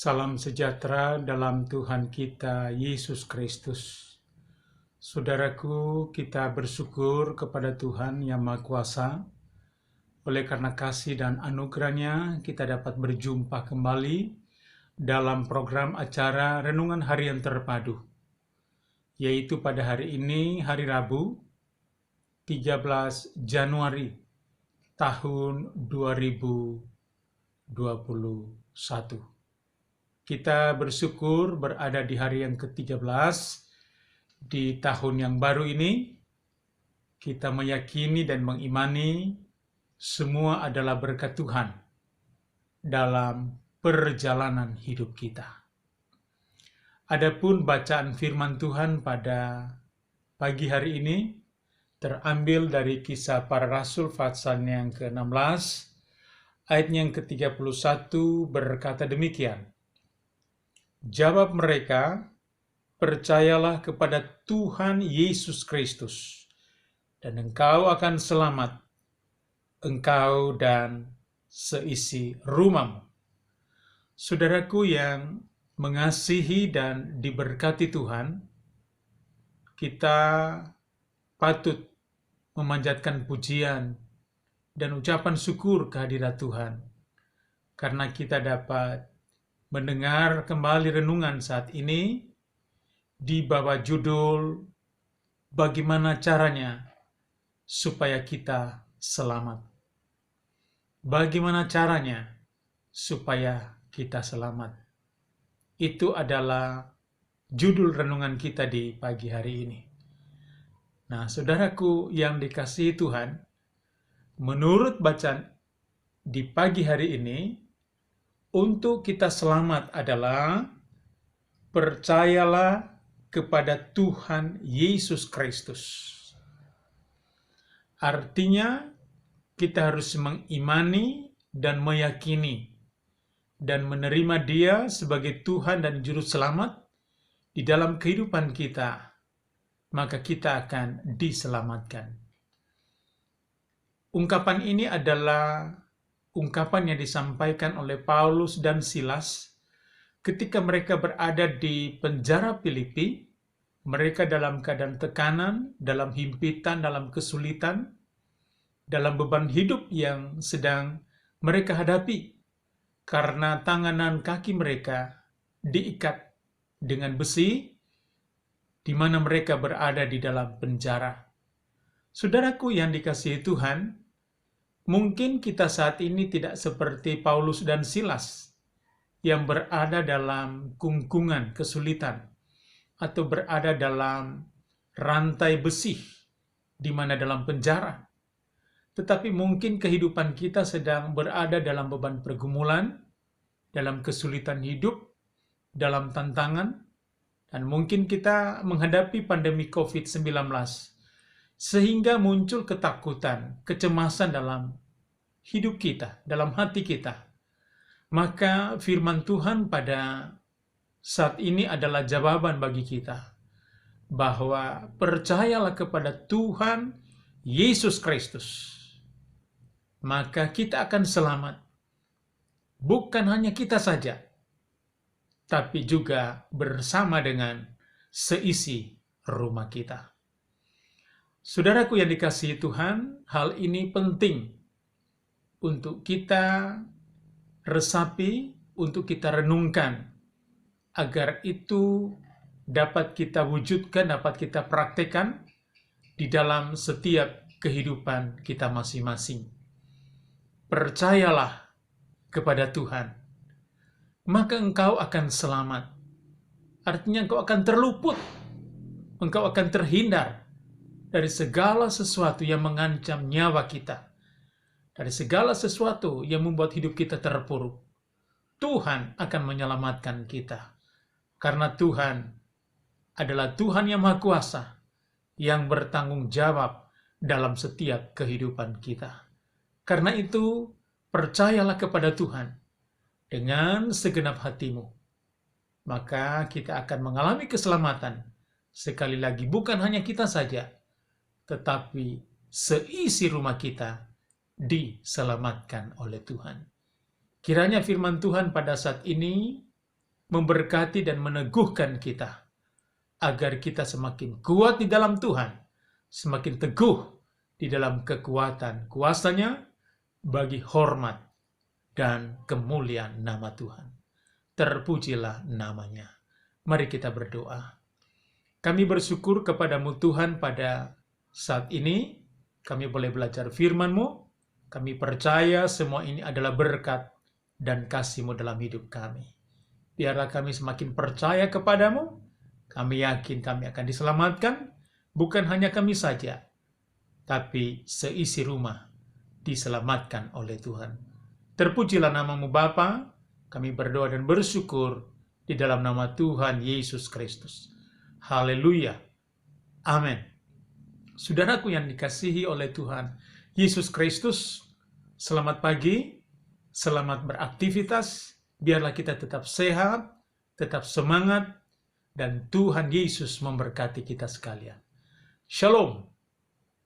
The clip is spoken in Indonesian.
Salam sejahtera dalam Tuhan kita Yesus Kristus. Saudaraku, kita bersyukur kepada Tuhan yang Maha Kuasa. Oleh karena kasih dan anugerahnya, kita dapat berjumpa kembali dalam program acara Renungan Harian Terpadu, yaitu pada hari ini, hari Rabu, 13 Januari tahun 2021. Kita bersyukur berada di hari yang ke-13 di tahun yang baru ini. Kita meyakini dan mengimani semua adalah berkat Tuhan dalam perjalanan hidup kita. Adapun bacaan firman Tuhan pada pagi hari ini terambil dari Kisah Para Rasul pasal yang ke-16, ayat yang ke-31 berkata demikian. Jawab mereka, percayalah kepada Tuhan Yesus Kristus, dan engkau akan selamat, engkau dan seisi rumahmu. Saudaraku yang mengasihi dan diberkati Tuhan, kita patut memanjatkan pujian dan ucapan syukur kehadirat Tuhan, karena kita dapat mendengar kembali renungan saat ini di bawah judul Bagaimana Caranya Supaya Kita Selamat. Bagaimana caranya supaya kita selamat? Itu adalah judul renungan kita di pagi hari ini. Nah, saudaraku yang dikasihi Tuhan, menurut bacaan di pagi hari ini, untuk kita selamat adalah percayalah kepada Tuhan Yesus Kristus. Artinya, kita harus mengimani dan meyakini dan menerima Dia sebagai Tuhan dan Juru Selamat di dalam kehidupan kita, maka kita akan diselamatkan. Ungkapan ini adalah ungkapan yang disampaikan oleh Paulus dan Silas ketika mereka berada di penjara Filipi. Mereka dalam keadaan tekanan, dalam himpitan, dalam kesulitan, dalam beban hidup yang sedang mereka hadapi karena tangan dan kaki mereka diikat dengan besi di mana mereka berada di dalam penjara. Saudaraku yang dikasihi Tuhan, mungkin kita saat ini tidak seperti Paulus dan Silas yang berada dalam kungkungan kesulitan atau berada dalam rantai besi di mana dalam penjara. Tetapi mungkin kehidupan kita sedang berada dalam beban pergumulan, dalam kesulitan hidup, dalam tantangan, dan mungkin kita menghadapi pandemi COVID-19 sehingga muncul ketakutan, kecemasan dalam hidup kita, dalam hati kita. Maka firman Tuhan pada saat ini adalah jawaban bagi kita, bahwa percayalah kepada Tuhan Yesus Kristus, maka kita akan selamat. Bukan hanya kita saja, tapi juga bersama dengan seisi rumah kita. Saudaraku yang dikasihi Tuhan, hal ini penting untuk kita resapi, untuk kita renungkan, agar itu dapat kita wujudkan, dapat kita praktekkan di dalam setiap kehidupan kita masing-masing. Percayalah kepada Tuhan, maka engkau akan selamat. Artinya engkau akan terluput, engkau akan terhindar dari segala sesuatu yang mengancam nyawa kita, dari segala sesuatu yang membuat hidup kita terpuruk. Tuhan akan menyelamatkan kita, karena Tuhan adalah Tuhan yang Maha Kuasa, yang bertanggung jawab dalam setiap kehidupan kita. Karena itu, percayalah kepada Tuhan dengan segenap hatimu, maka kita akan mengalami keselamatan. Sekali lagi, bukan hanya kita saja, tetapi seisi rumah kita diselamatkan oleh Tuhan. Kiranya firman Tuhan pada saat ini memberkati dan meneguhkan kita, agar kita semakin kuat di dalam Tuhan, semakin teguh di dalam kekuatan kuasa-Nya bagi hormat dan kemuliaan nama Tuhan. Terpujilah namanya. Mari kita berdoa. Kami bersyukur kepadamu Tuhan pada saat ini. Kami boleh belajar firman-Mu. Kami percaya semua ini adalah berkat dan kasih-Mu dalam hidup kami. Biarlah kami semakin percaya kepadamu. Kami yakin kami akan diselamatkan. Bukan hanya kami saja, tapi seisi rumah diselamatkan oleh Tuhan. Terpujilah nama-Mu Bapa. Kami berdoa dan bersyukur di dalam nama Tuhan Yesus Kristus. Haleluya. Amin. Saudaraku yang dikasihi oleh Tuhan Yesus Kristus, selamat pagi, selamat beraktivitas. Biarlah kita tetap sehat, tetap semangat, dan Tuhan Yesus memberkati kita sekalian. Shalom.